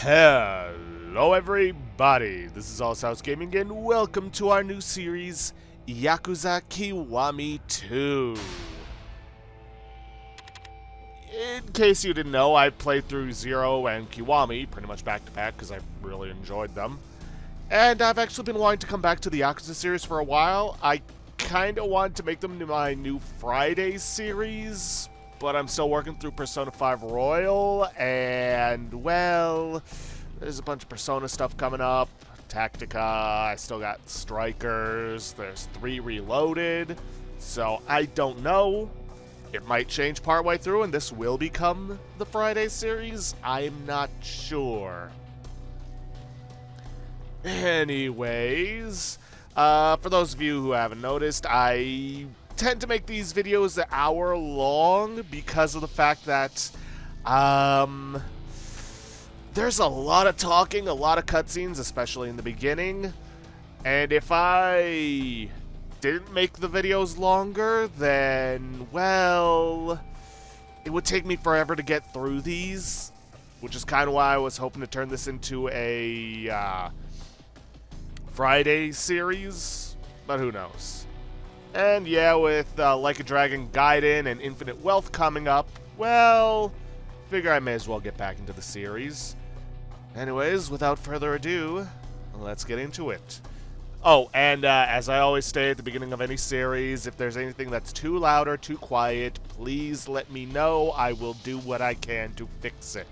Hello everybody, this is All House Gaming and welcome to our new series, Yakuza Kiwami 2. In case you didn't know, I played through Zero and Kiwami pretty much back to back because I really enjoyed them. And I've actually been wanting to come back to the Yakuza series for a while. I kinda want to make them my new Friday series, but I'm still working through Persona 5 Royal, and, well, there's a bunch of Persona stuff coming up. Tactica, I still got Strikers, there's 3 Reloaded, so I don't know. It might change partway through, and this will become the Friday series. I'm not sure. Anyways, for those of you who haven't noticed, I tend to make these videos an hour long because of the fact that there's a lot of talking, a lot of cutscenes, especially in the beginning, and if I didn't make the videos longer, then, well, it would take me forever to get through these, which is kind of why I was hoping to turn this into a Friday series, but who knows. And yeah, with Like a Dragon Gaiden and Infinite Wealth coming up, well, figure I may as well get back into the series. Anyways, without further ado, let's get into it. Oh, and as I always say at the beginning of any series, if there's anything that's too loud or too quiet, please let me know. I will do what I can to fix it.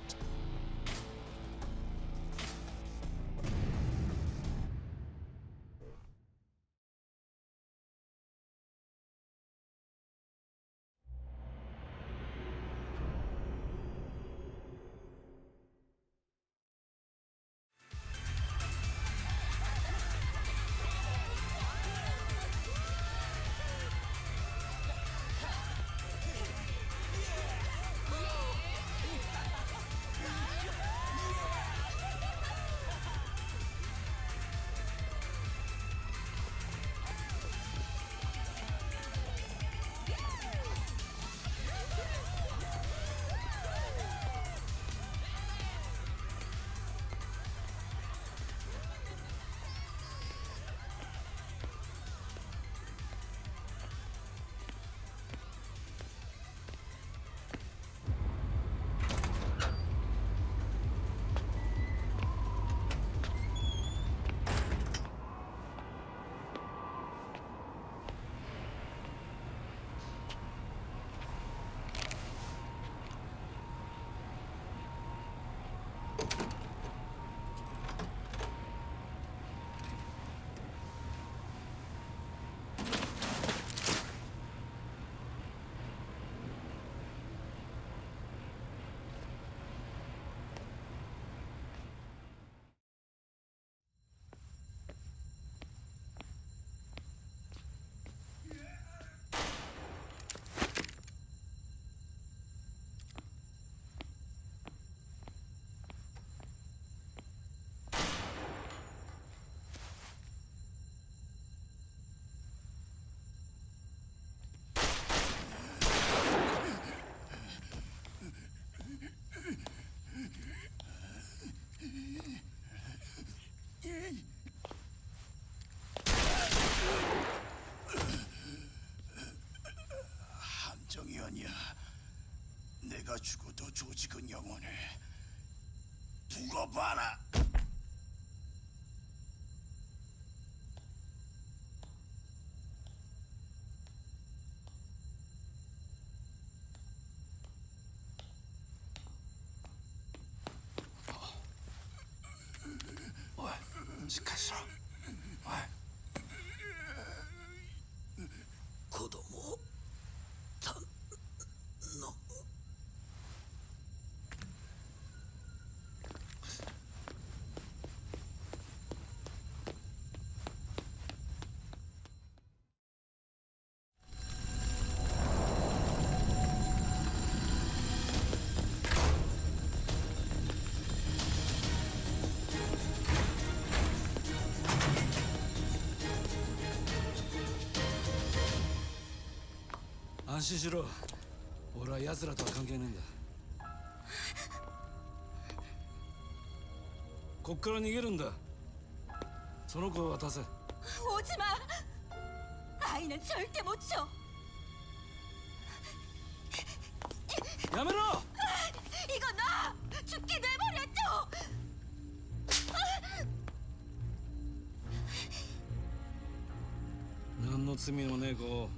함정이 아니야. 내가 죽어도 조직은 영원해. 두고 봐라.安心しろ。俺は奴らとは関係ねえんだ。こっから逃げるんだ。その子を渡せ。 오지마! 아이는 절대 못 줘! やめろ。 이거 놔! 죽게 내버려둬! 何の罪もねえ子を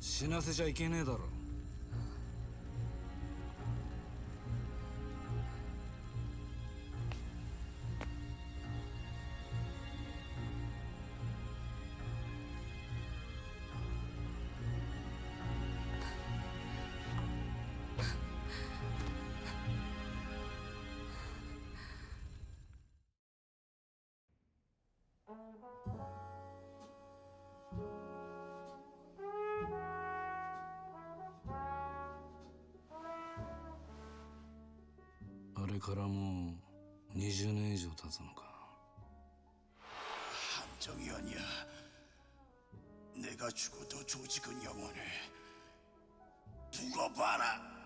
死なせちゃいけねえだろ。あれからもう20年以上経つのか。 함정이 아니야. 내가 죽어도 조직은 영원해. 두고 봐라.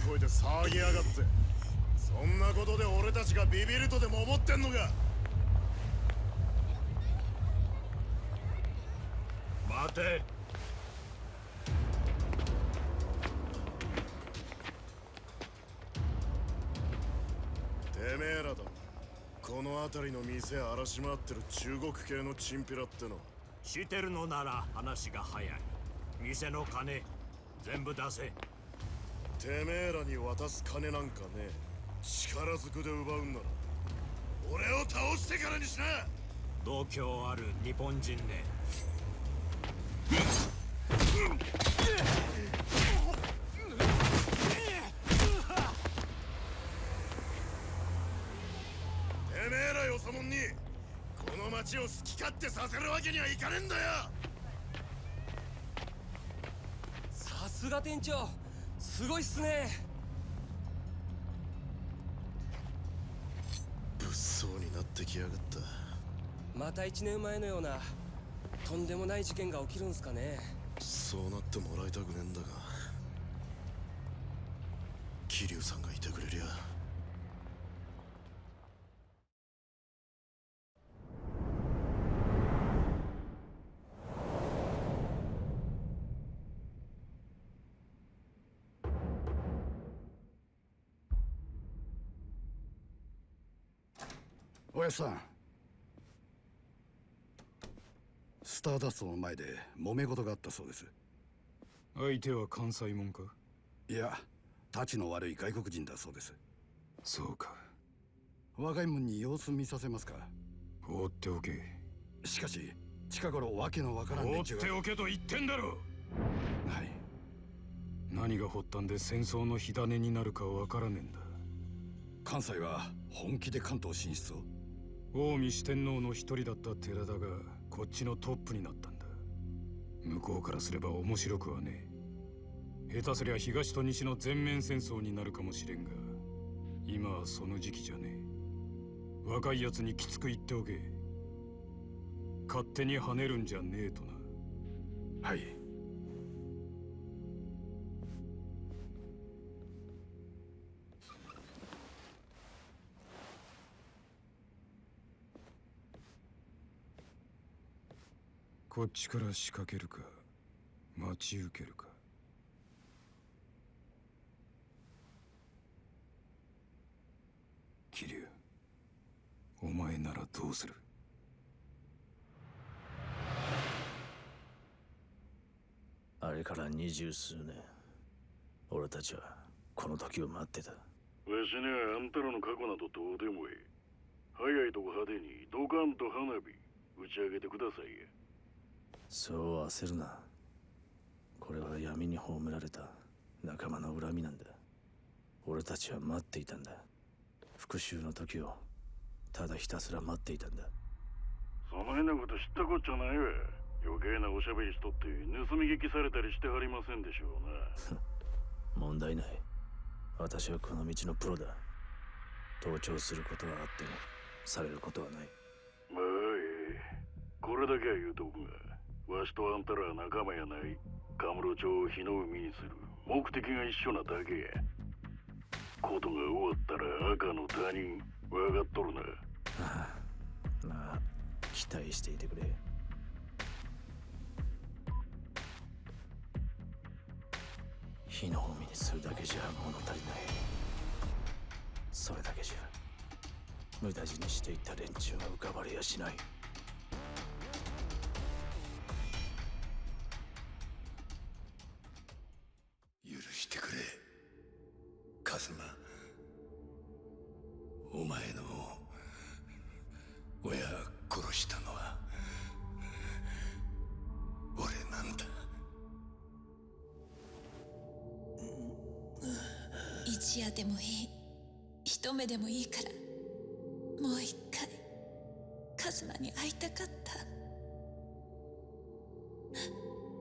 声で騒ぎやがって。そんなことで俺たちがビビるとでも思ってんのか。待て。てめえらだ。この辺りの店荒らし回ってる中国系のチンピラっての。知ってるのなら話が早い。店の金全部出せ。 てめえらに渡す金なんかねえ。力ずくで奪うんなら俺を倒してからにしな。度胸ある日本人ね。てめえらよそもんにこの町を好き勝手させるわけにはいかねえんだよ。さすが店長、すごいっすね。物騒になってきやがった。また1年前のようなとんでもない事件が起きるんすかね。そうなってもらいたくねえんだが、桐生さんがいてくれりゃ。おやっさん、スターダストの前で揉め事があったそうです。相手は関西もんか。いや、たちの悪い外国人だそうです。そうか。若いもんに様子見させますか。放っておけ。しかし近頃わけのわからん連中が。放っておけと言ってんだろ。はい。何が発端で戦争の火種になるかわからねえんだ。関西は本気で関東進出を。近江四天王の一人だった寺田がこっちのトップになったんだ。向こうからすれば面白くはねえ。下手すりゃ東と西の全面戦争になるかもしれんが、今はその時期じゃねえ。若いやつにきつく言っておけ。勝手に跳ねるんじゃねえとな。はい。こっちから仕掛けるか待ち受けるか。桐生、お前ならどうする？あれから20数年、俺たちはこの時を待ってた。わしにはあんたらの過去などどうでもいい。早いとこ派手にドカンと花火打ち上げてくださいや。そう焦るな。これは闇に葬られた仲間の恨みなんだ。俺たちは待っていたんだ。復讐の時をただひたすら待っていたんだ。その変なこと知ったこっちゃないわ。余計なおしゃべりしとって盗み聞きされたりしてはりませんでしょうな。問題ない。私はこの道のプロだ。盗聴することはあってもされることはない。まあこれだけは言うとくが、わしとあんたらは仲間やない。カムロ町を火の海にする目的が一緒なだけや。ことが終わったら赤の他人、分かっとるな。ああ、まあ期待していてくれ。火の海にするだけじゃ物足りない。それだけじゃ無駄死にしていた連中が浮かばれやしない。許してくれカズマ。お前の親殺したのは俺なんだ。一夜でもいい、一目でもいいからもう一回カズマに会いたかった。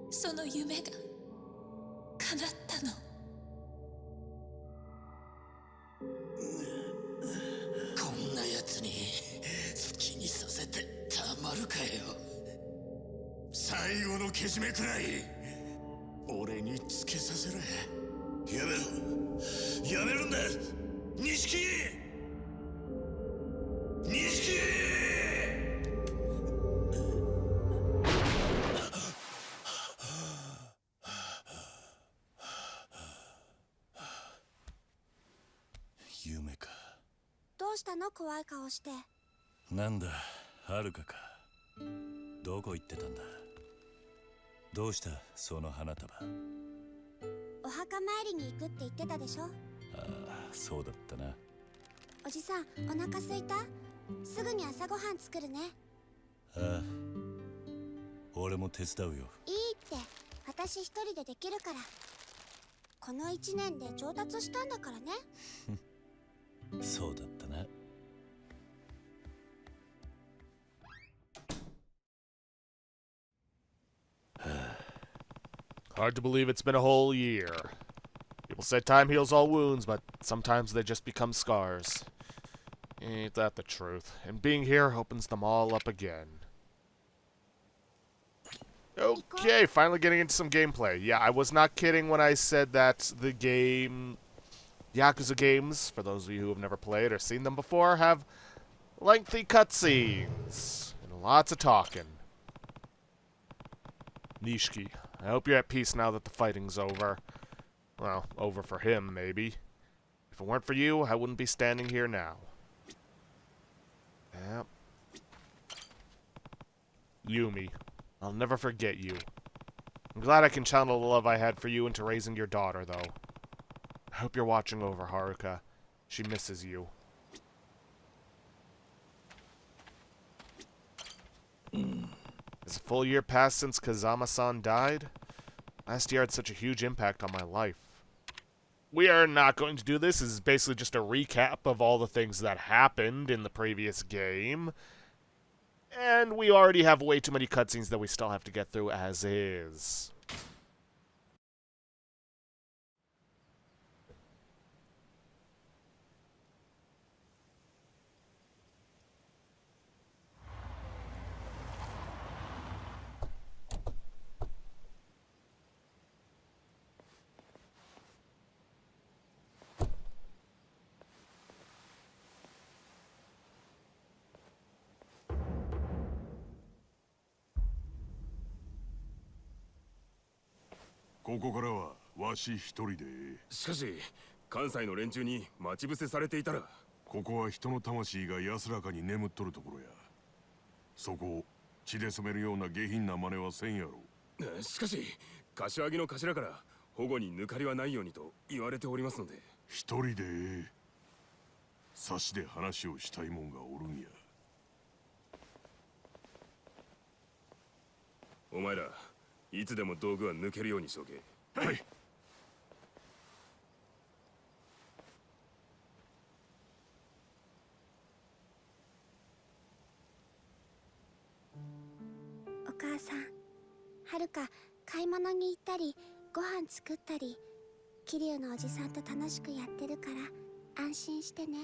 その夢が叶ったの。こんな奴に好きにさせてたまるかよ。最後のけじめくらい俺につけさせろ。やめろ、やめるんだ錦錦。夢か。どうしたの怖い顔して。なんだはるかか。どこ行ってたんだ。どうしたその花束。お墓参りに行くって言ってたでしょ。ああそうだったな。おじさんお腹すいた？すぐに朝ごはん作るね。ああ俺も手伝うよ。いいって私一人でできるから。この1年で上達したんだからね。そうだったな。Hard to believe it's been a whole year. People say time heals all wounds, but sometimes they just become scars. Ain't that the truth? And being here opens them all up again. Okay, finally getting into some gameplay. Yeah, I was not kidding when I said that the game... Yakuza games, for those of you who have never played or seen them before, have lengthy cutscenes and lots of talking. Nishiki, I hope you're at peace now that the fighting's over. Well, over for him, maybe. If it weren't for you, I wouldn't be standing here now. Yep. Yumi, I'll never forget you. I'm glad I can channel the love I had for you into raising your daughter, though. I hope you're watching over Haruka. She misses you. Has a full year passed since Kazama-san died? Last year had such a huge impact on my life. We are not going to do this. This is basically just a recap of all the things that happened in the previous game. And we already have way too many cutscenes that we still have to get through as is.ここからはわし一人で。しかし関西の連中に待ち伏せされていたら。ここは人の魂が安らかに眠っとるところや。そこを血で染めるような下品な真似はせんやろ。しかし柏木の頭から保護に抜かりはないようにと言われておりますので。一人で差しで話をしたいもんがおるんや。お前らいつでも道具は抜けるようにしとけ。はい。お母さんはるか買い物に行ったりご飯作ったり、桐生のおじさんと楽しくやってるから安心してね。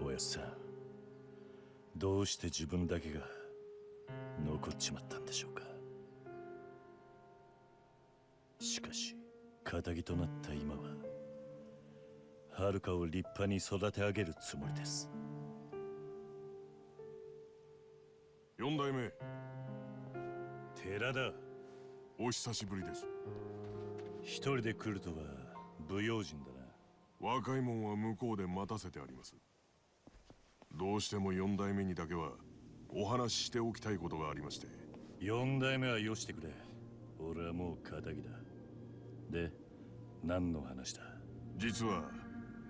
おやっさん、どうして自分だけが残っちまったんでしょうか。しかし仇となった今ははるかを立派に育て上げるつもりです。4代目寺田、お久しぶりです。一人で来るとは不用心だな。若いもんは向こうで待たせてあります。どうしても4代目にだけはお話ししておきたいことがありまして。4代目はよしてくれ。俺はもう仇だ。で、何の話だ。実は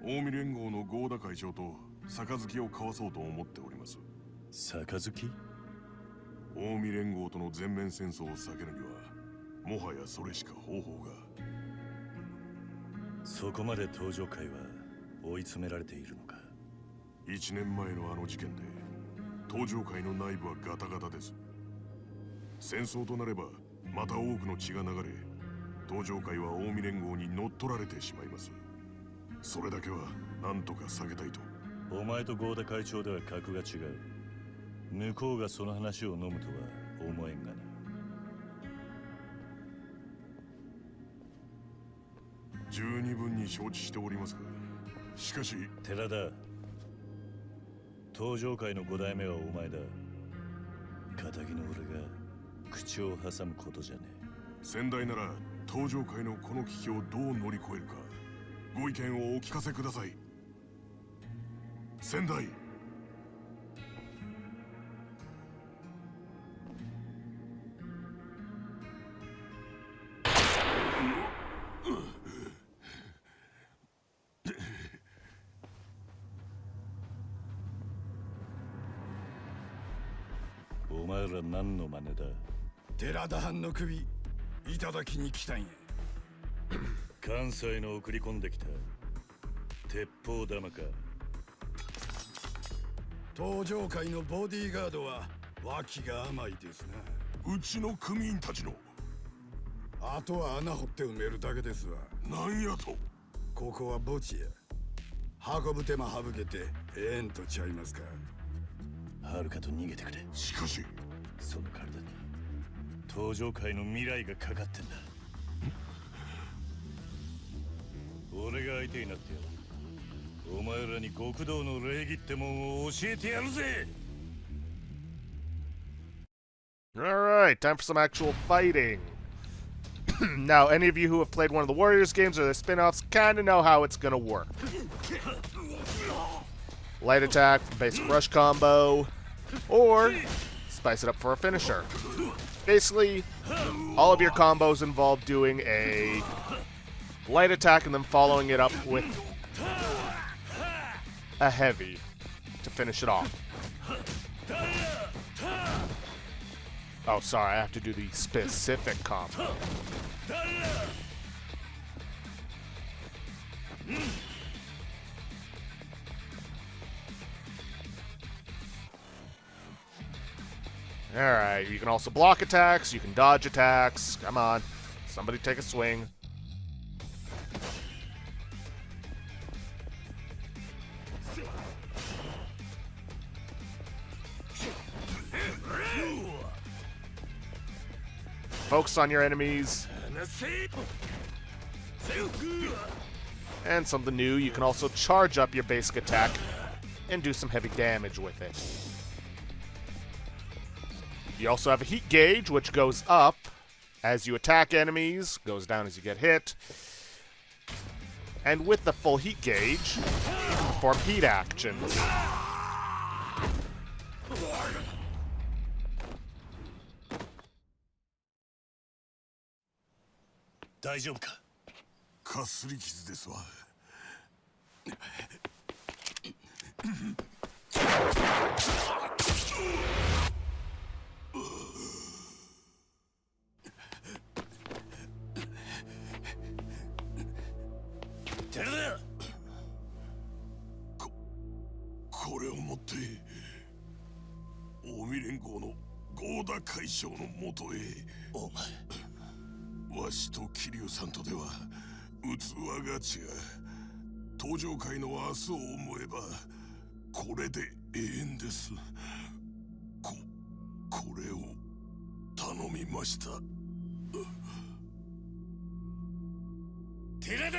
近江連合の合田会長と杯を交わそうと思っております。杯？近江連合との全面戦争を避けるにはもはやそれしか方法が。そこまで東上会は追い詰められているのか。1年前のあの事件で東上会の内部はガタガタです。戦争となればまた多くの血が流れ、東上会は近江連合に乗っ取られてしまいます。それだけは何とか避けたいと。お前と合田会長では格が違う。向こうがその話を飲むとは思えんがな。十二分に承知しておりますが、しかし寺田、東上会の5代目はお前だ。仇の俺が口を挟むことじゃねえ。先代なら東上会のこの危機をどう乗り越えるか、ご意見をお聞かせください。先代。お前ら何の真似だ。寺田藩の首いただきに来たんや。関西の送り込んできた鉄砲玉か。東上会のボディーガードは脇が甘いですな。うちの組員たちの。あとは穴掘って埋めるだけですわ。なんやと。ここは墓地や。運ぶ手間省けてええんとちゃいますか。はるかと逃げてくれ。しかしその体に東上界の未来がかかってんだ。俺が相手になってやる。お前らに極道の礼儀ってもんを教えてやるぜ。 Alright, time for some actual fighting. Now, any of you who have played one of the Warriors games or their spin-offs kind of know how it's going to work. Light attack, basic rush combo, or spice it up for a finisher. Basically, all of your combos involve doing a light attack and then following it up with a heavy to finish it off. Oh, sorry, I have to do the specific combo. Alright, you can also block attacks, you can dodge attacks. Come on, somebody take a swing. Focus on your enemies. And something new, you can also charge up your basic attack and do some heavy damage with it. You also have a heat gauge, which goes up as you attack enemies, goes down as you get hit. And with the full heat gauge, you can perform heat actions. 大丈夫か。かすり傷ですわ。寺田、これを持って近江連合の合田会長のもとへ。お前、わしと桐生さんとでは器が違う。登場会の明日を思えばこれでええんです。これを頼みました。寺田！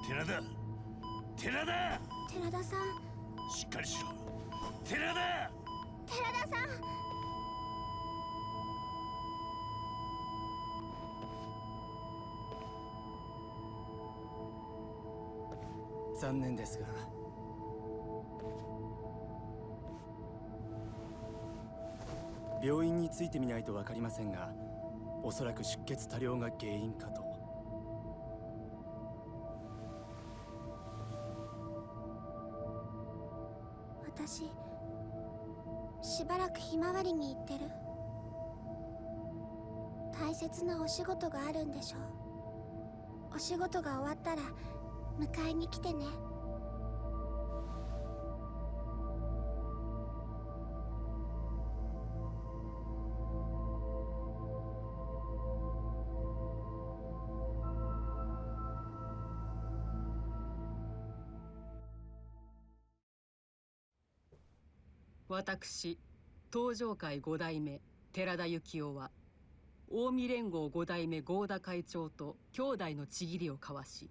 寺田！寺田！寺田さん、しっかりしろ。寺田！寺田さん。残念ですが、病院についてみないと分かりませんが、おそらく出血多量が原因かと。私、しばらくひまわりに行ってる。大切なお仕事があるんでしょう。お仕事が終わったら迎えに来てね。私、東上会5代目寺田幸雄は近江連合5代目合田会長と兄弟の契りを交わし、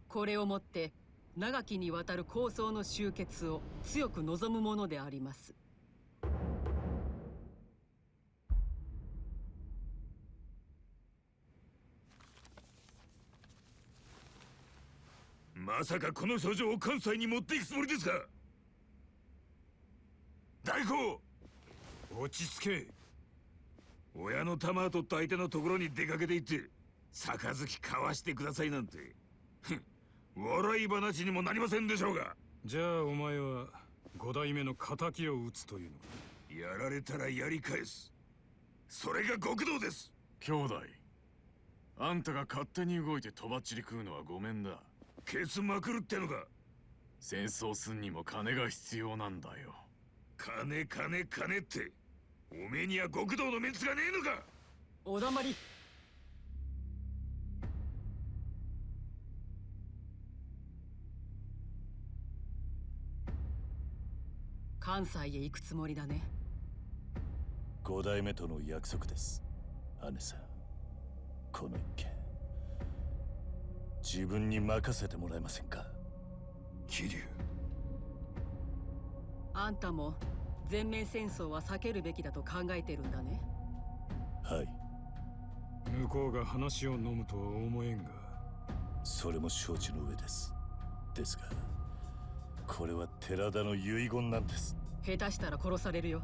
これをもって長きにわたる抗争の終結を強く望むものであります。まさかこの書状を関西に持っていくつもりですか？大工、落ち着け。親の玉を取った相手のところに出かけて行って杯交わしてくださいなんて笑い話にもなりませんでしょうが。じゃあお前は5代目の仇を討つというのか？やられたらやり返す、それが極道です。兄弟、あんたが勝手に動いてとばっちり食うのはごめんだ。ケツまくるってのか？戦争すんにも金が必要なんだよ。金金金って、おめえには極道のメンツがねえのか？おだまり。関西へ行くつもりだね。5代目との約束です。姉さん、この一件自分に任せてもらえませんか？桐生、あんたも全面戦争は避けるべきだと考えてるんだね。はい。向こうが話を飲むとは思えんが。それも承知の上です。ですがこれは寺田の遺言なんです。下手したら殺されるよ。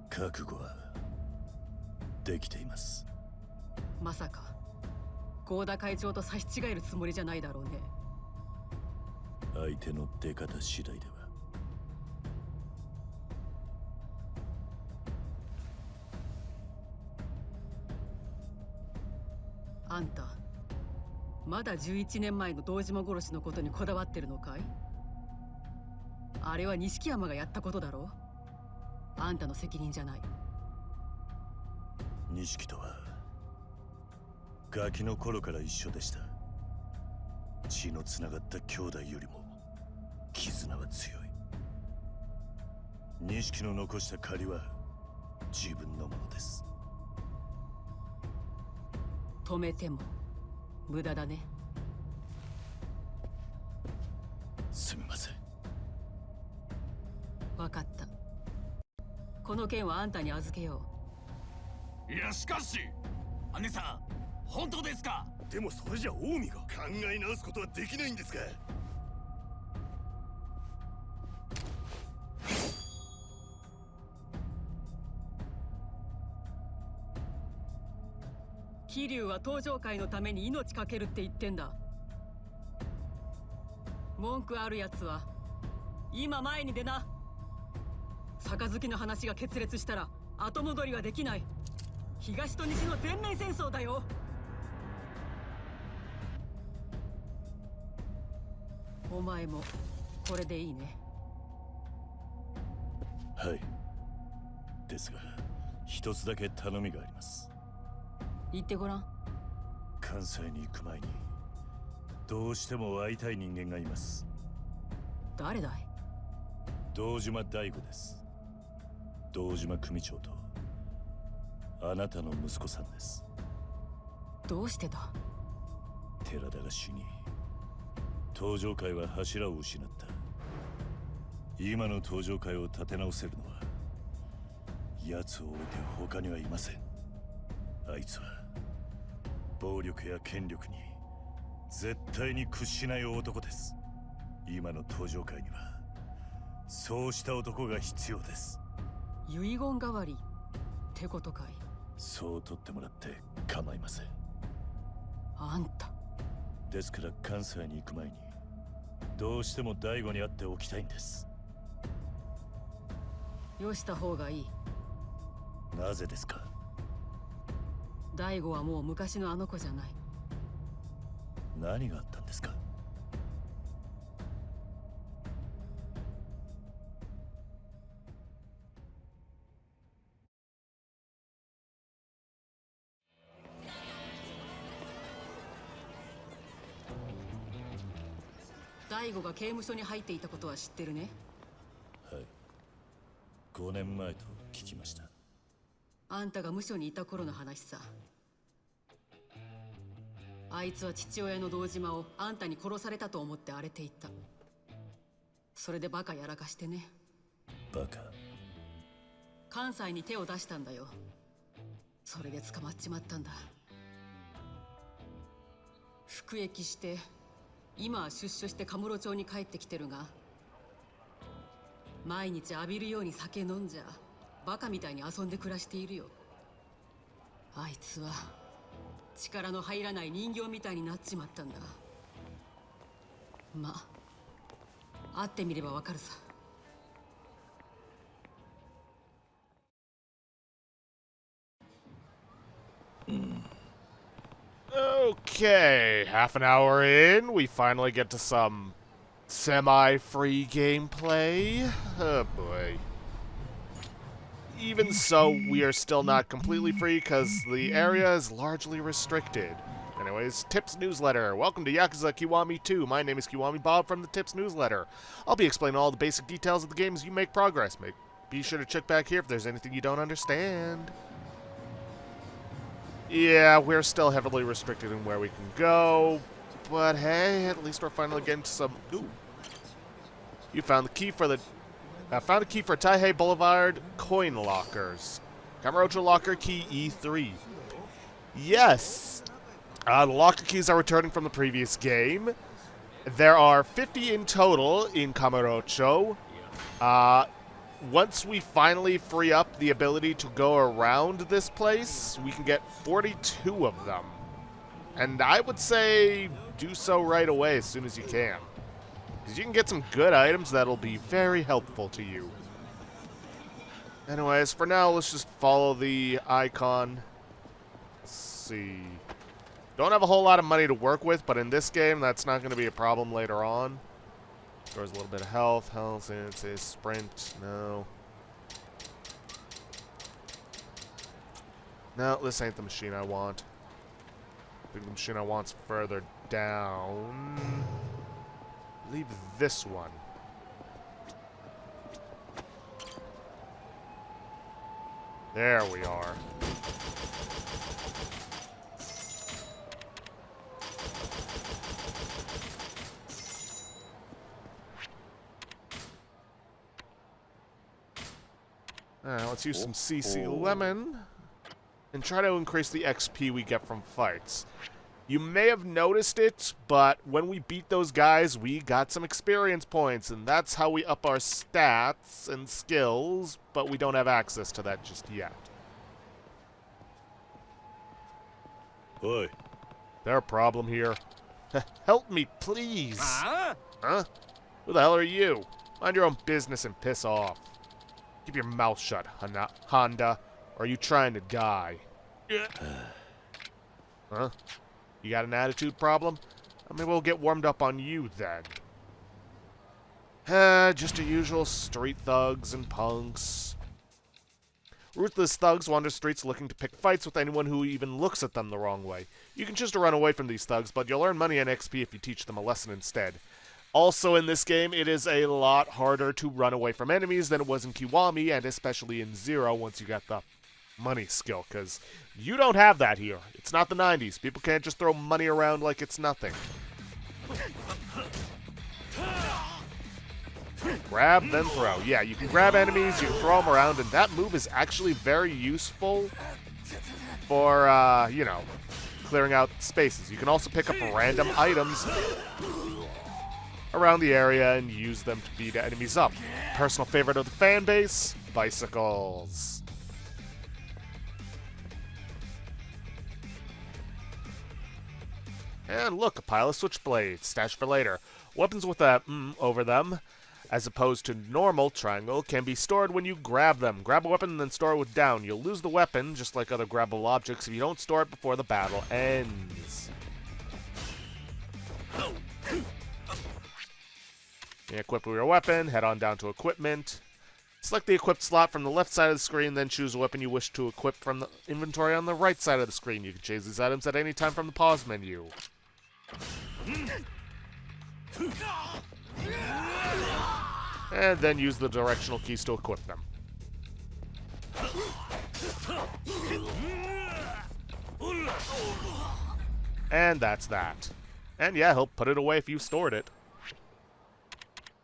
覚悟はできています。まさか合田会長と差し違えるつもりじゃないだろうね。相手の出方次第では。あんたまだ11年前の堂島殺しのことにこだわってるのかい？あれは錦山がやったことだろう。あんたの責任じゃない。錦とはガキの頃から一緒でした。血のつながった兄弟よりも絆は強い。錦の残した借りは自分のものです。止めても無駄だね。すみません。分かった。この件はあんたに預けよいやしかし姉さん、本当ですか？でもそれじゃ近江が考え直すことはできないんですか？桐生は登場会のために命かけるって言ってんだ。文句あるやつは今前に出な。杯の話が決裂したら後戻りはできない。東と西の全面戦争だよ。お前もこれでいいね。はい。ですが、一つだけ頼みがあります。言ってごらん。関西に行く前に、どうしても会いたい人間がいます。誰だい？堂島大吾です。堂島組長と、あなたの息子さんです。どうしてだ？寺田が死に、東上会は柱を失った。今の東上会を立て直せるのは、奴を置いて他にはいません。あいつは、暴力や権力に絶対に屈しない男です。今の東上会にはそうした男が必要です。遺言代わりってことかい？そう取ってもらって構いません。あんたですから関西に行く前にどうしても大吾に会っておきたいんです。よした方がいい。なぜですか？大吾はもう昔のあの子じゃない。何があったんですか？大吾が刑務所に入っていたことは知ってるね。はい。5年前と聞きました。あんたが無所にいた頃の話さ。あいつは父親の堂島をあんたに殺されたと思って荒れていた。それでバカやらかしてね。バカ？関西に手を出したんだよ。それで捕まっちまったんだ。服役して今は出所してカムロ町に帰ってきてるが、毎日浴びるように酒飲んじゃバカみたいに遊んで暮らしているよ。あいつは力の入らない人形みたいになっちまったんだ。まあ会ってみればわかるさ。Okay, half an hour in, we finally get to some semi-free gameplay. Oh boy. Even so, we are still not completely free because the area is largely restricted. Anyways, Tips Newsletter. Welcome to Yakuza Kiwami 2. My name is Kiwami Bob from the Tips Newsletter. I'll be explaining all the basic details of the game as you make progress. Be sure to check back here if there's anything you don't understand. Yeah, we're still heavily restricted in where we can go, but hey, at least we're finally getting to some... Ooh. You found the key for the... found a key for Taihei Boulevard coin lockers. Kamurocho locker key E3. Yes! The locker keys are returning from the previous game. There are 50 in total in Kamurocho. Once we finally free up the ability to go around this place, we can get 42 of them. And I would say do so right away as soon as you can. Because you can get some good items that'll be very helpful to you. Anyways, for now, let's just follow the icon. Let's see. Don't have a whole lot of money to work with, but in this game, that's not going to be a problem later on. There's a little bit of health. Health, and it says sprint. No. No, this ain't the machine I want. I think the machine I want's further down. Leave this one. There we are. Alright, let's use some CC Lemon and try to increase the XP we get from fights. You may have noticed it, but when we beat those guys, we got some experience points, and that's how we up our stats and skills, but we don't have access to that just yet. Oi. There a problem here? Help me, please! Huh? Who the hell are you? Mind your own business and piss off. Keep your mouth shut, Honda. Or are you trying to die? Huh? You got an attitude problem? Maybe we'll get warmed up on you then. Just your usual street thugs and punks. Ruthless thugs wander streets looking to pick fights with anyone who even looks at them the wrong way. You can choose to run away from these thugs, but you'll earn money and XP if you teach them a lesson instead. Also in this game, it is a lot harder to run away from enemies than it was in Kiwami, and especially in Zero once you got the money skill, because you don't have that here. It's not the 90s. People can't just throw money around like it's nothing. Grab, then throw. Yeah, you can grab enemies, you can throw them around, and that move is actually very useful for, you know, clearing out spaces. You can also pick up random items around the area and use them to beat enemies up. Personal favorite of the fan base, bicycles. And look, a pile of switchblades, stashed for later. Weapons with a over them, as opposed to normal triangle, can be stored when you grab them. Grab a weapon and then store it with down. You'll lose the weapon, just like other grabbable objects, if you don't store it before the battle ends. You equip your weapon, head on down to equipment. Select the equipped slot from the left side of the screen, then choose a weapon you wish to equip from the inventory on the right side of the screen. You can change these items at any time from the pause menu. And then use the directional keys to equip them. And that's that. And yeah, he'll put it away if you stored it.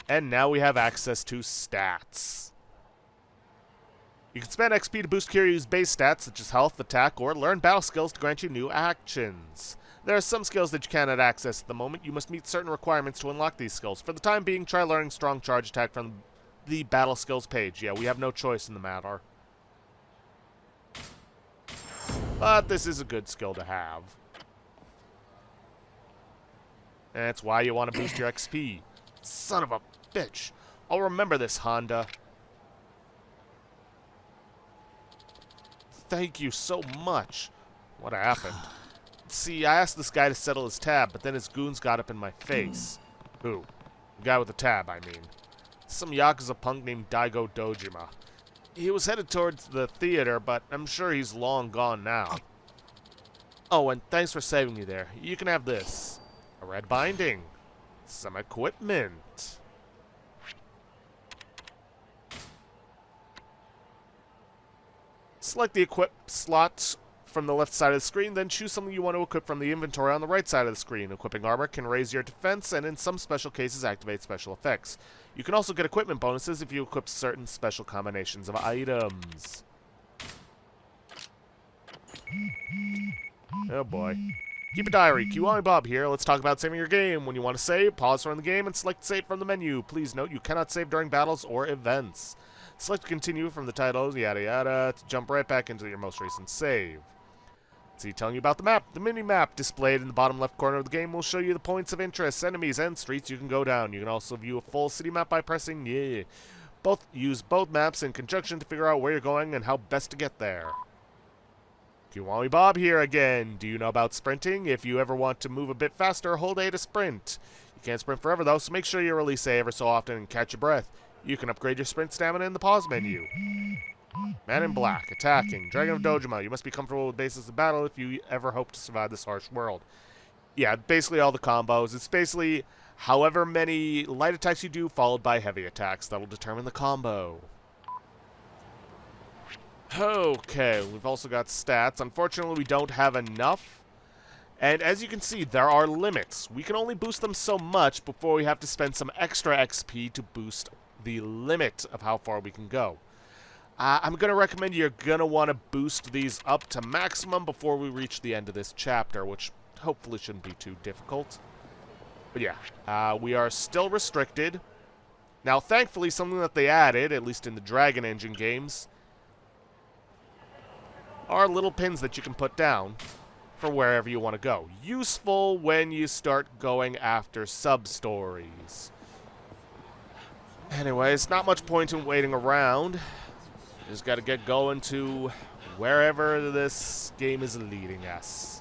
And now we have access to stats. You can spend XP to boost Kiryu's base stats, such as health, attack, or learn battle skills to grant you new actions. There are some skills that you cannot access at the moment. You must meet certain requirements to unlock these skills. For the time being, try learning Strong Charge Attack from the Battle Skills page. Yeah, we have no choice in the matter. But this is a good skill to have. And that's why you want to boost your XP. Son of a bitch. I'll remember this, Honda. Thank you so much. What happened? See, I asked this guy to settle his tab, but then his goons got up in my face. Who? The guy with the tab, I mean. Some Yakuza punk named Daigo Dojima. He was headed towards the theater, but I'm sure he's long gone now. Oh, and thanks for saving me there. You can have this. A red binding. Some equipment. Select the equip slot from the left side of the screen, then choose something you want to equip from the inventory on the right side of the screen. Equipping armor can raise your defense and in some special cases activate special effects. You can also get equipment bonuses if you equip certain special combinations of items. Oh boy. Keep a diary. Kiwami Bob here. Let's talk about saving your game. When you want to save, pause from the game and select save from the menu. Please note you cannot save during battles or events. Select continue from the title, yada yada, to jump right back into your most recent save. See, telling you about the map. The mini-map displayed in the bottom left corner of the game will show you the points of interest, enemies, and streets you can go down. You can also view a full city map by pressing yeah. Use both maps in conjunction to figure out where you're going and how best to get there. Kiwami Bob here again. Do you know about sprinting? If you ever want to move a bit faster, hold A to sprint. You can't sprint forever though, so make sure you release A ever so often and catch your breath. You can upgrade your sprint stamina in the pause menu. Man in Black, attacking. Dragon of Dojima, you must be comfortable with bases of battle if you ever hope to survive this harsh world. Yeah, basically all the combos. It's basically however many light attacks you do, followed by heavy attacks. That'll determine the combo. Okay, we've also got stats. Unfortunately, we don't have enough. And as you can see, there are limits. We can only boost them so much before we have to spend some extra XP to boost the limit of how far we can go. I'm going to recommend you're going to want to boost these up to maximum before we reach the end of this chapter, which hopefully shouldn't be too difficult. But yeah, we are still restricted. Now, thankfully, something that they added, at least in the Dragon Engine games, are little pins that you can put down for wherever you want to go. Useful when you start going after sub-stories. Anyways, not much point in waiting around. Just got to get going to wherever this game is leading us.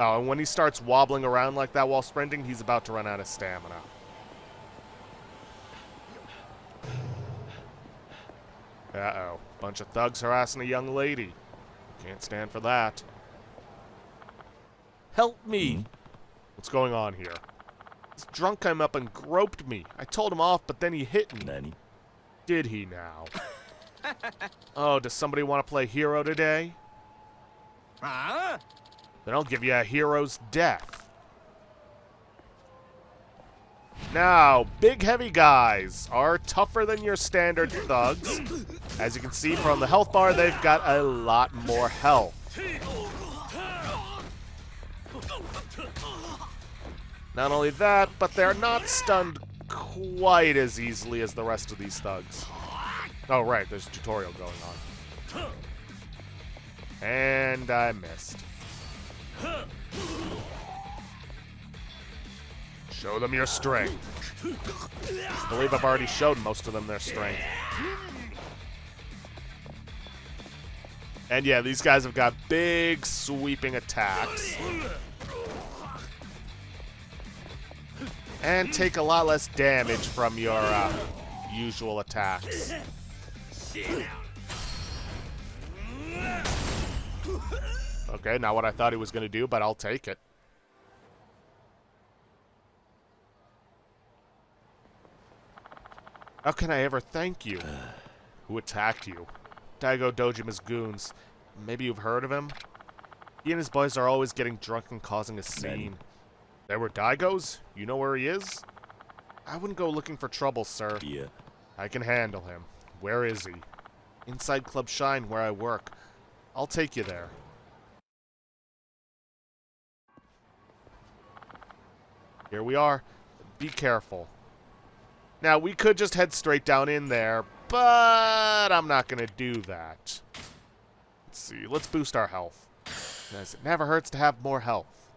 Oh, and when he starts wobbling around like that while sprinting, he's about to run out of stamina. Uh-oh. Bunch of thugs harassing a young lady. Can't stand for that. Help me! What's going on here? This drunk came up and groped me. I told him off, but then he hit me. Nani? Did he now? Oh, does somebody want to play hero today? Then I'll give you a hero's death. Now, big heavy guys are tougher than your standard thugs. As you can see from the health bar, they've got a lot more health. Not only that, but they're not stunned quite as easily as the rest of these thugs. Oh, right, there's a tutorial going on. And I missed. Show them your strength. I believe I've already showed most of them their strength. And yeah, these guys have got big sweeping attacks. And take a lot less damage from your usual attacks. Okay, not what I thought he was going to do, but I'll take it. How can I ever thank you? Who attacked you? Daigo Dojima's goons. Maybe you've heard of him? He and his boys are always getting drunk and causing a scene. There were Daigo's? You know where he is? I wouldn't go looking for trouble, sir. Yeah. I can handle him. Where is he? Inside Club Shine, where I work. I'll take you there. Here we are. Be careful. Now, we could just head straight down in there, but I'm not going to do that. Let's see. Let's boost our health. As it never hurts to have more health.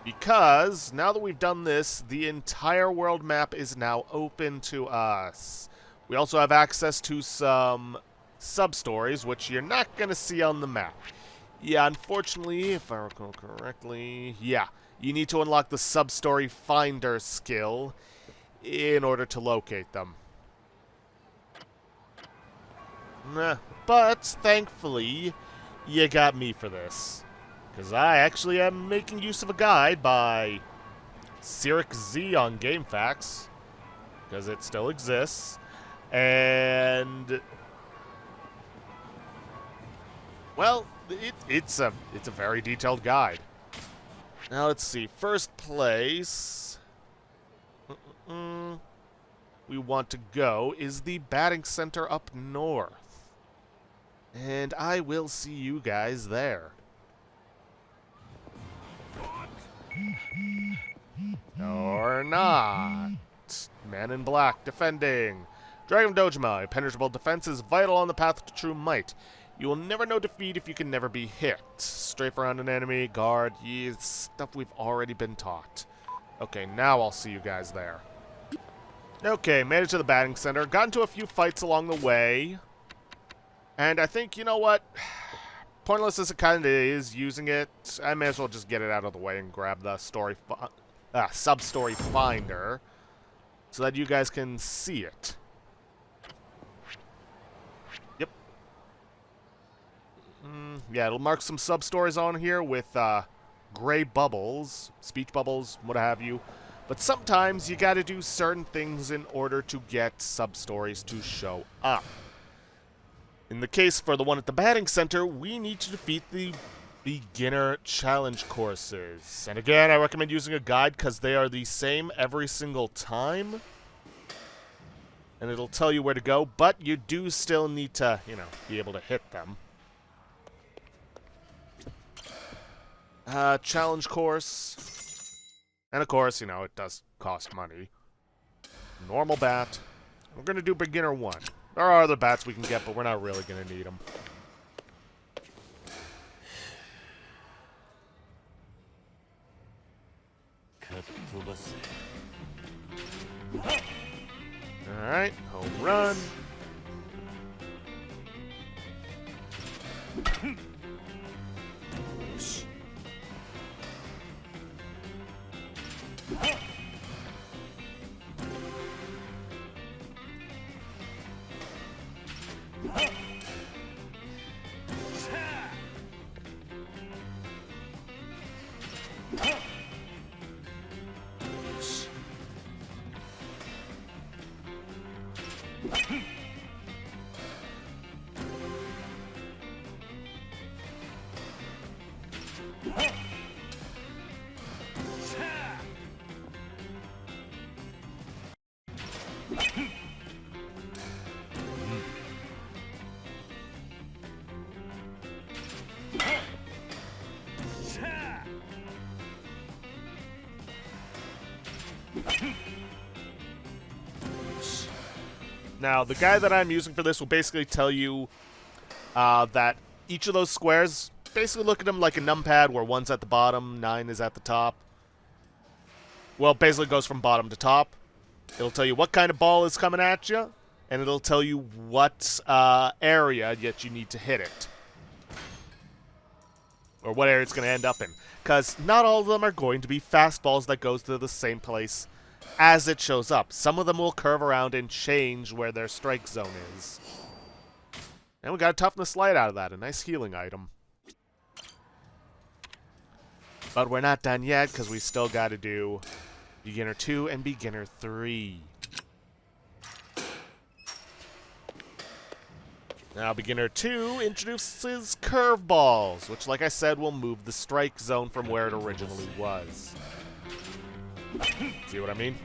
Because, now that we've done this, the entire world map is now open to us. We also have access to some sub-stories, which you're not going to see on the map. Yeah, unfortunately, if I recall correctly, yeah, you need to unlock the sub-story finder skill in order to locate them. But, thankfully, you got me for this. Because I actually am making use of a guide by Cyric Z on GameFAQs. Because it still exists. And, well, it's a very detailed guide. Now let's see. First place we want to go is the batting center up north. And I will see you guys there. Or not. Man in black defending. Dragon of Dojima, impenetrable defense is vital on the path to true might. You will never know defeat if you can never be hit. Strafe around an enemy, guard, stuff we've already been taught. Okay, now I'll see you guys there. Okay, made it to the batting center. Got into a few fights along the way. And I think, you know what? Pointless as it kind of is using it, I may as well just get it out of the way and grab the sub-story finder so that you guys can see it. Yep. Yeah, it'll mark some sub-stories on here with gray bubbles, speech bubbles, what have you. But sometimes you gotta do certain things in order to get sub-stories to show up. In the case for the one at the batting center, we need to defeat the beginner challenge courses. And again, I recommend using a guide because they are the same every single time. And it'll tell you where to go, but you do still need to, you know, be able to hit them. Challenge course. And of course, you know, it does cost money. Normal bat. We're going to do beginner 1. There are other bats we can get, but we're not really going to need them. Alright, home run. Now, the guy that I'm using for this will basically tell you that each of those squares, basically look at them like a numpad where 1's at the bottom, 9 is at the top. Well, it basically goes from bottom to top. It'll tell you what kind of ball is coming at you, and it'll tell you what area that you need to hit it. Or what area it's going to end up in. Because not all of them are going to be fastballs that goes to the same place as it shows up. Some of them will curve around and change where their strike zone is. And we got a toughness light out of that, a nice healing item. But we're not done yet, because we still got to do Beginner 2 and Beginner 3. Now, Beginner 2 introduces curveballs, which, like I said, will move the strike zone from where it originally was. See what I mean?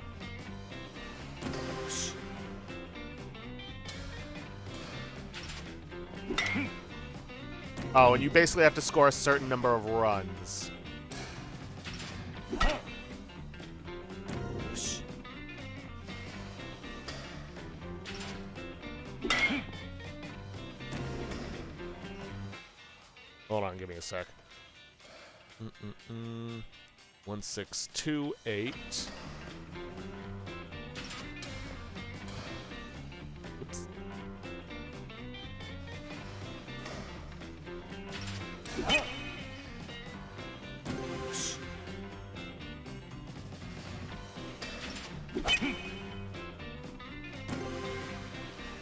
Oh, and you basically have to score a certain number of runs. Hold on, give me a sec. 1628. Oops.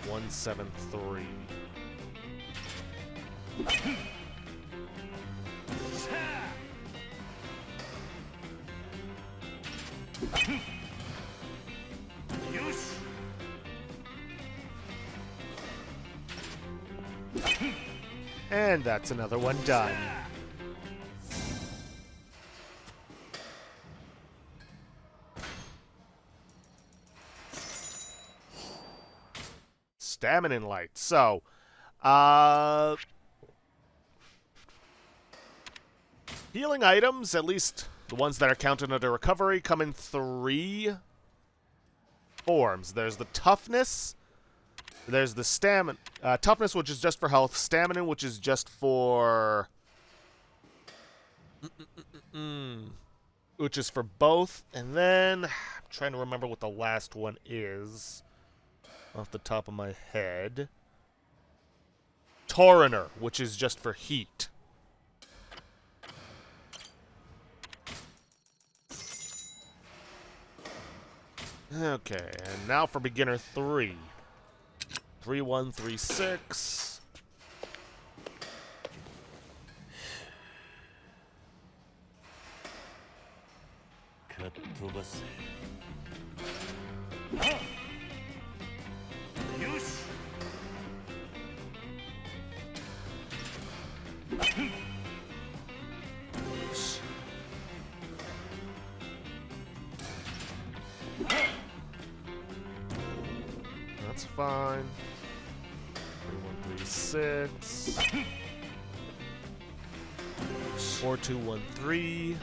One, 7, 3. And that's another one done. Stamina light. So, healing items, at least the ones that are counted under recovery, come in 3 forms. There's the toughness. There's the stamina. Toughness, which is just for health. Stamina, which is just for... which is for both. And then, I'm trying to remember what the last one is off the top of my head. Torrenter, which is just for heat. Okay, and now for beginner 3. 3, 1, 3, 6. That's fine. 3, 1, 3, 6. 4, 2, 1, 3.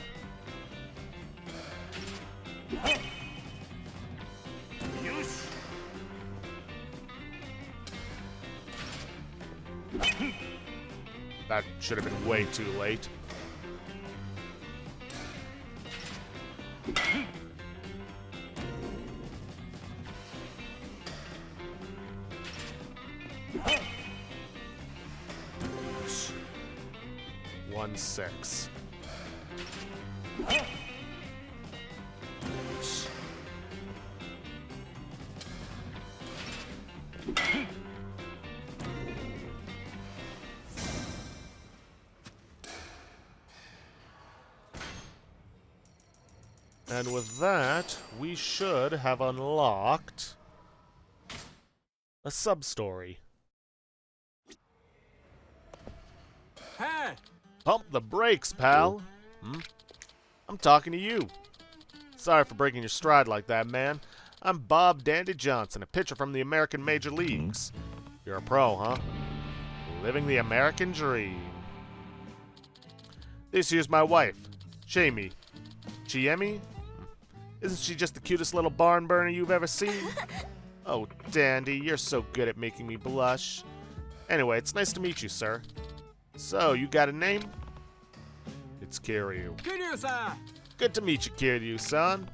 That should have been way too late. One, 6. And with that, we should have unlocked a sub-story. Hey! Pump the brakes, pal. I'm talking to you. Sorry for breaking your stride like that, man. I'm Bob Dandy Johnson, a pitcher from the American Major Leagues. You're a pro, huh? Living the American dream. This here's my wife, Jamie. Chiemi? Isn't she just the cutest little barn burner you've ever seen? Oh, Dandy, you're so good at making me blush. Anyway, it's nice to meet you, sir. So, you got a name? It's Kiryu. Kiryu-san! Good to meet you, Kiryu-san.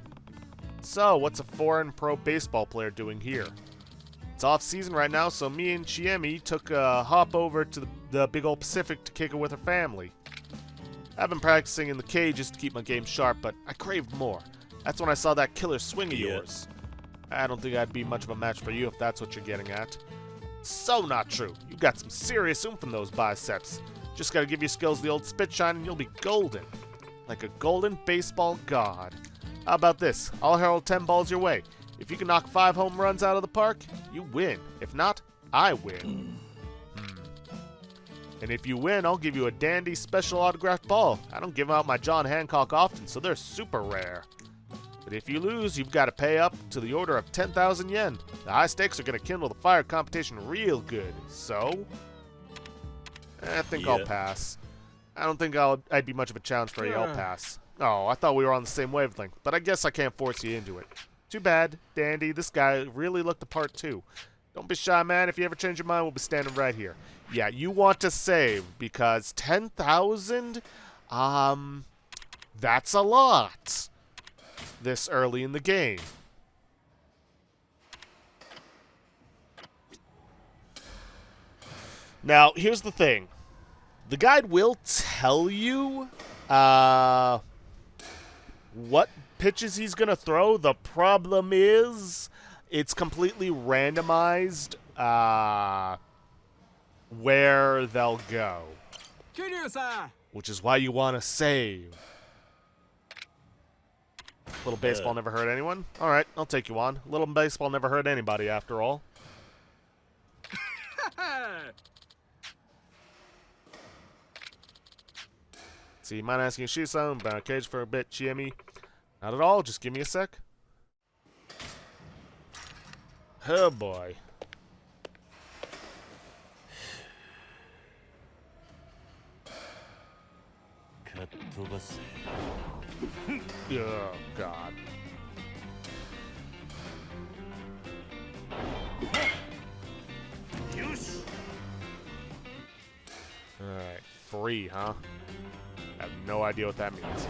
So, what's a foreign pro baseball player doing here? It's off season right now, so me and Chiemi took a hop over to the big old Pacific to kick it with her family. I've been practicing in the cages to keep my game sharp, but I craved more. That's when I saw that killer swing of yours. I don't think I'd be much of a match for you if that's what you're getting at. So not true. You got some serious oomph in those biceps. Just gotta give your skills the old spit shine and you'll be golden. Like a golden baseball god. How about this? I'll hurl 10 balls your way. If you can knock 5 home runs out of the park, you win. If not, I win. And if you win, I'll give you a dandy special autographed ball. I don't give out my John Hancock often, so they're super rare. But if you lose, you've got to pay up to the order of 10,000 yen. The high stakes are going to kindle the fire competition real good. So, I think I'll pass. I don't think I'd be much of a challenge for you. I'll pass. Oh, I thought we were on the same wavelength, but I guess I can't force you into it. Too bad, Dandy. This guy really looked the part too. Don't be shy, man. If you ever change your mind, we'll be standing right here. Yeah, you want to save because 10,000? That's a lot this early in the game. Now, here's the thing. The guide will tell you what pitches he's going to throw. The problem is it's completely randomized where they'll go. Kiryu-san! Which is why you want to save. Little baseball never hurt anyone? Alright, I'll take you on. Little baseball never hurt anybody, after all. See, you mind asking Shi-san about a cage for a bit, Chiemi? Not at all, just give me a sec. Oh boy. Oh, God. Alright, free, huh? I have no idea what that means.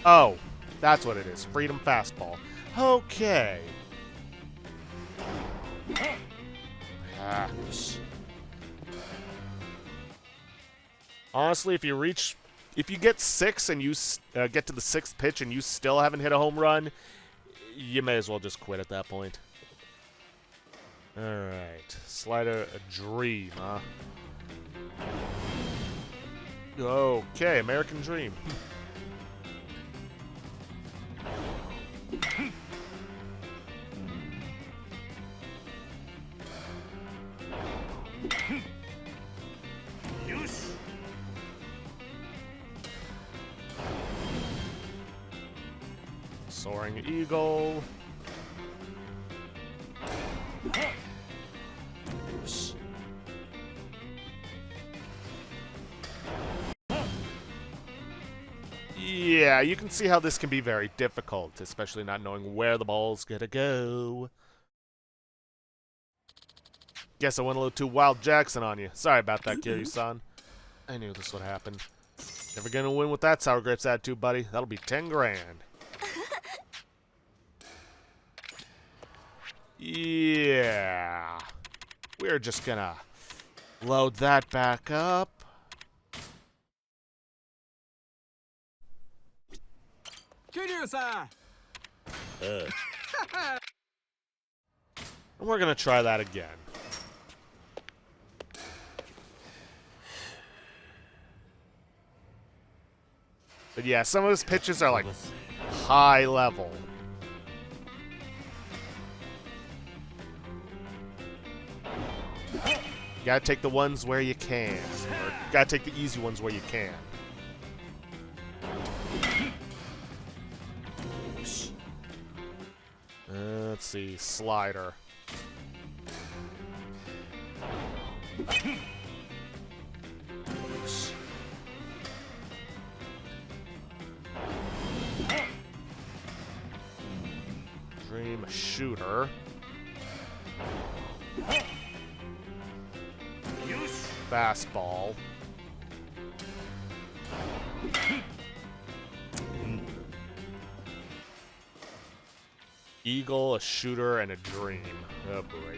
Oh, that's what it is. Freedom fastball. Okay. Honestly, if you get 6 and you get to the 6th pitch and you still haven't hit a home run, you may as well just quit at that point. Alright. Slider, a dream, huh? Okay, American Dream. Soaring Eagle. Yeah, you can see how this can be very difficult, especially not knowing where the ball's gonna go. Guess I went a little too Wild Jackson on you. Sorry about that, Kiryu-san. I knew this would happen. Never gonna win with that sour grapes attitude, buddy. That'll be 10 grand. Yeah. We're just gonna load that back up. Kiryu-san! And we're gonna try that again. But yeah, some of his pitches are like high level. You gotta take the ones where you can. Or you gotta take the easy ones where you can. Let's see, slider. Dream shooter. Fastball. Eagle, a shooter, and a dream. Oh boy.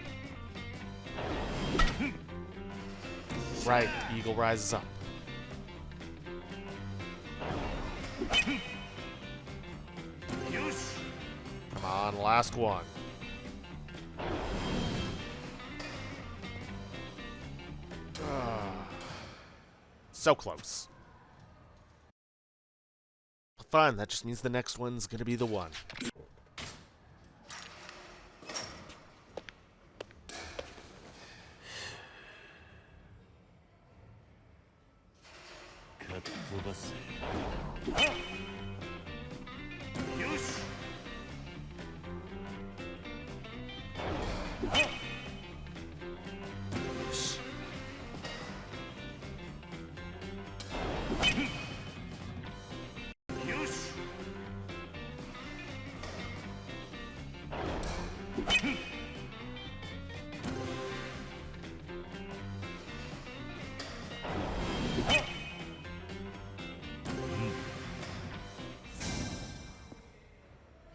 Right, Eagle rises up. Come on, last one. So close. Fine, that just means the next one's gonna be the one.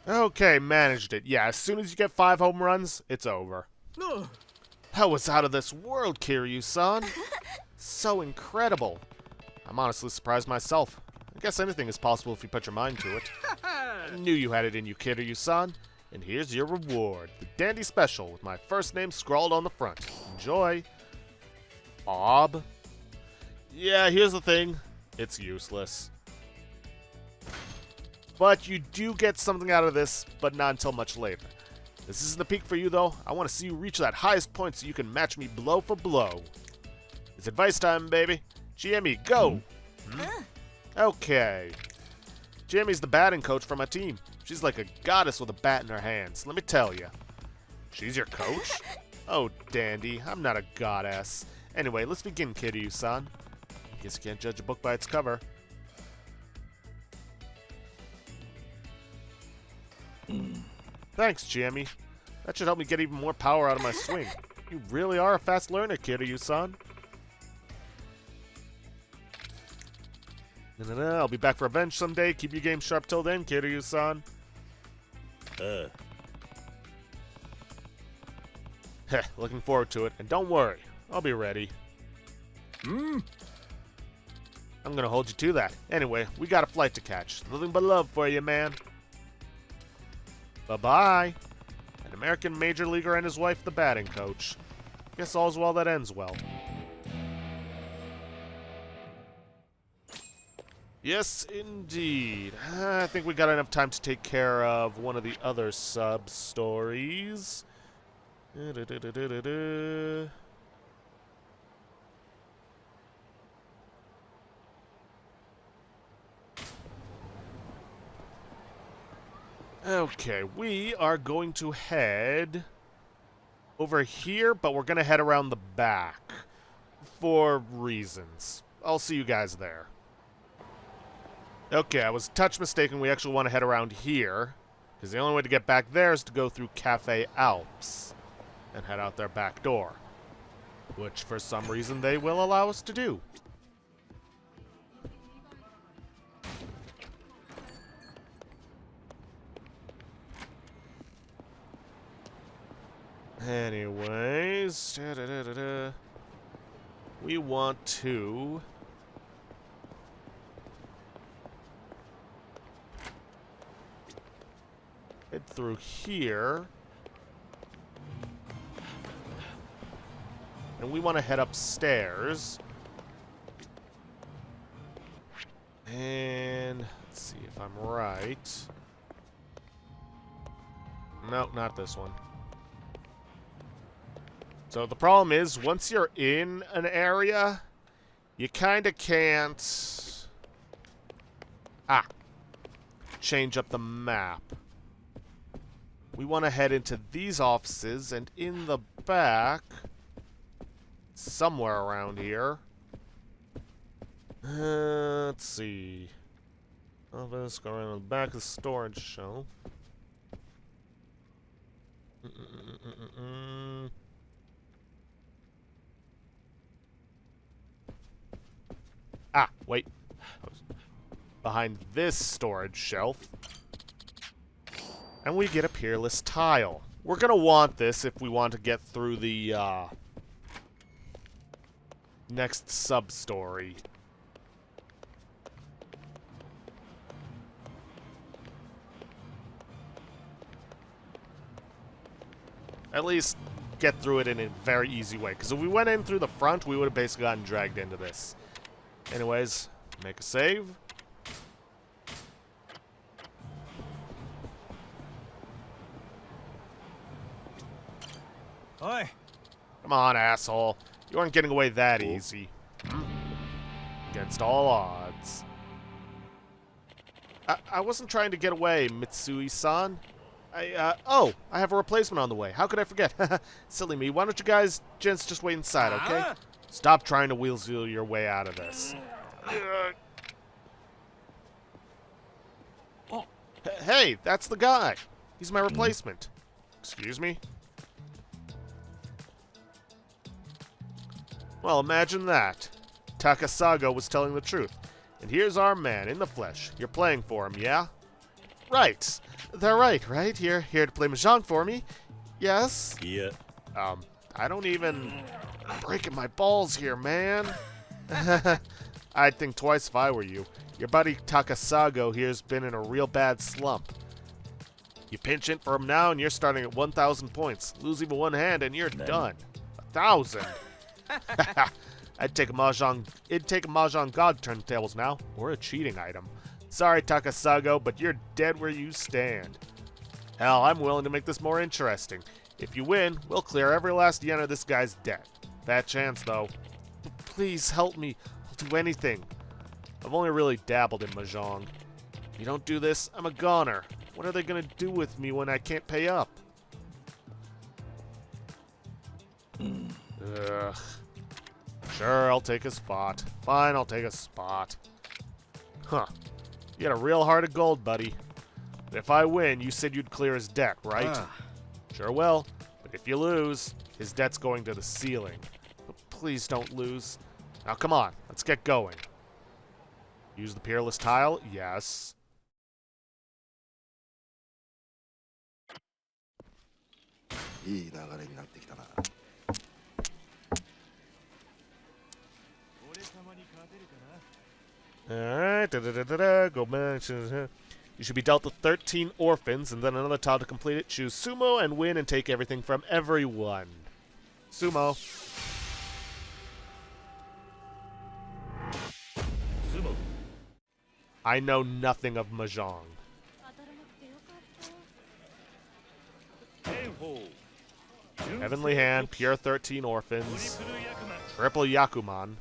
Okay, managed it. Yeah, as soon as you get 5 home runs, it's over. That was out of this world, Kiryu-san. So incredible. I'm honestly surprised myself. I guess anything is possible if you put your mind to it. I knew you had it in you, Kiryu-san. And here's your reward. The Dandy Special with my first name scrawled on the front. Enjoy. Bob. Yeah, here's the thing. It's useless. But you do get something out of this, but not until much later. This isn't the peak for you, though. I want to see you reach that highest point so you can match me blow for blow. It's advice time, baby. GME, go! Okay. GME's the batting coach for my team. She's like a goddess with a bat in her hands, let me tell you. She's your coach? Oh, dandy. I'm not a goddess. Anyway, let's begin, Kiryu-san. Guess you can't judge a book by its cover. Thanks, Jamie. That should help me get even more power out of my swing. You really are a fast learner, Kiryu-san. I'll be back for revenge someday. Keep your game sharp till then, Kiryu-san. Heh, looking forward to it. And don't worry, I'll be ready. I'm gonna hold you to that. Anyway, we got a flight to catch. Nothing but love for you, man. Bye-bye. An American major leaguer and his wife, the batting coach. Guess all's well that ends well. Yes, indeed. I think we got enough time to take care of one of the other sub-stories. Okay, we are going to head over here, but we're going to head around the back for reasons. I'll see you guys there. Okay, I was a touch mistaken. We actually want to head around here, because the only way to get back there is to go through Cafe Alps and head out their back door, which for some reason they will allow us to do. Anyways, we want to head through here, and we want to head upstairs, and let's see if I'm right. No, not this one. So the problem is, once you're in an area, you kind of can't... change up the map. We want to head into these offices, and in the back, somewhere around here. Let's see. Office, go around the back of the storage shelf. Wait. Behind this storage shelf. And we get a peerless tile. We're gonna want this if we want to get through the, next sub-story. At least get through it in a very easy way. Because if we went in through the front, we would have basically gotten dragged into this. Anyways, make a save. Oi. Come on, asshole. You aren't getting away that easy. Against all odds. I wasn't trying to get away, Mitsui-san. I have a replacement on the way. How could I forget? Silly me. Why don't you guys, gents, just wait inside, okay? Stop trying to wheel your way out of this. Hey, that's the guy. He's my replacement. Excuse me? Well, imagine that. Takasago was telling the truth. And here's our man, in the flesh. You're playing for him, yeah? Right. They're right? You're here to play Mahjong for me? Yes? Yeah. I don't even... I'm breaking my balls here, man. I'd think twice if I were you. Your buddy Takasago here's been in a real bad slump. You pinch hit for him now and you're starting at 1,000 points. Lose even one hand and you're done. 1,000? It'd take a Mahjong god to turn the tables now. Or a cheating item. Sorry, Takasago, but you're dead where you stand. Hell, I'm willing to make this more interesting. If you win, we'll clear every last yen of this guy's debt. Bad chance, though. Please help me. I'll do anything. I've only really dabbled in Mahjong. If you don't do this, I'm a goner. What are they gonna do with me when I can't pay up? Ugh. Sure, I'll take a spot. Fine, I'll take a spot. Huh. You got a real heart of gold, buddy. But if I win, you said you'd clear his debt, right? Sure will. But if you lose, his debt's going to the ceiling. But please don't lose. Now come on, let's get going. Use the peerless tile? Yes. Alright, go back. You should be dealt with 13 orphans and then another tile to complete it. Choose Sumo and win and take everything from everyone. Sumo. Sumo. I know nothing of Mahjong. Heavenly Hand, Pure 13 Orphans, Triple Yakuman.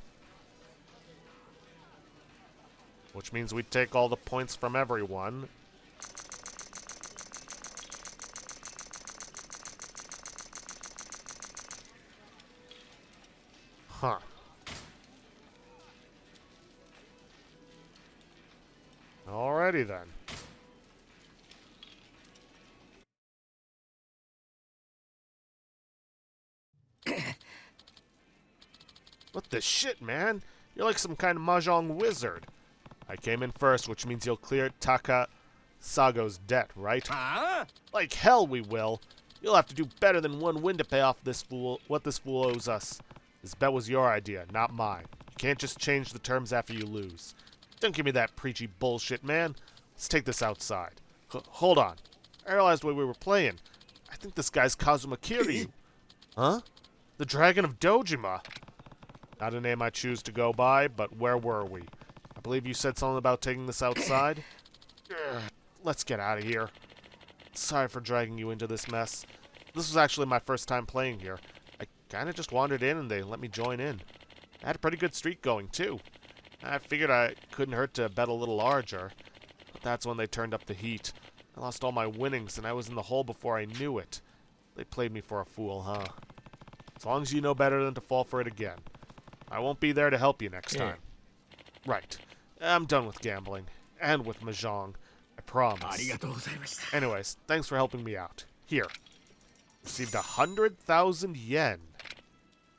Which means we take all the points from everyone. Huh. Alrighty then. What the shit, man? You're like some kind of Mahjong wizard. I came in first, which means you'll clear Takasago's debt, right? Like hell we will. You'll have to do better than one win to pay off what this fool owes us. This bet was your idea, not mine. You can't just change the terms after you lose. Don't give me that preachy bullshit, man. Let's take this outside. Hold on. I realized what we were playing. I think this guy's Kazuma Kiryu. Huh? The Dragon of Dojima. Not a name I choose to go by, but where were we? I believe you said something about taking this outside. Let's get out of here. Sorry for dragging you into this mess. This was actually my first time playing here. I kinda just wandered in and they let me join in. I had a pretty good streak going, too. I figured I couldn't hurt to bet a little larger. But that's when they turned up the heat. I lost all my winnings and I was in the hole before I knew it. They played me for a fool, huh? As long as you know better than to fall for it again. I won't be there to help you next time. Right. I'm done with gambling. And with mahjong. I promise. Anyways, thanks for helping me out. Here. Received 100,000 yen.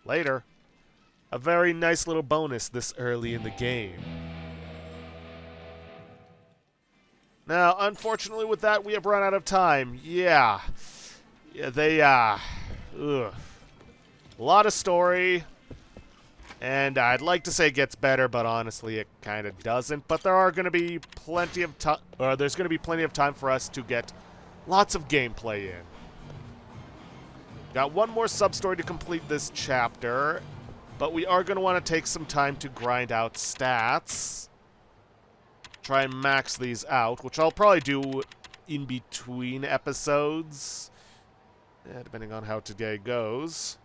Later. A very nice little bonus this early in the game. Now, unfortunately with that, we have run out of time. Yeah, they, ugh. A lot of story. And I'd like to say it gets better, but honestly it kind of doesn't. But there are going to be plenty of time, there's going to be plenty of time for us to get lots of gameplay in. Got one more sub-story to complete this chapter, but we are going to want to take some time to grind out stats. Try and max these out, which I'll probably do in between episodes, depending on how today goes.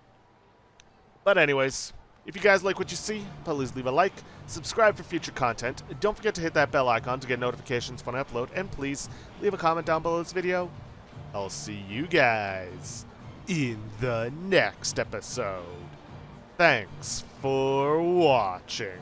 But anyways, if you guys like what you see, please leave a like, subscribe for future content, don't forget to hit that bell icon to get notifications when I upload, and please leave a comment down below this video. I'll see you guys in the next episode. Thanks for watching.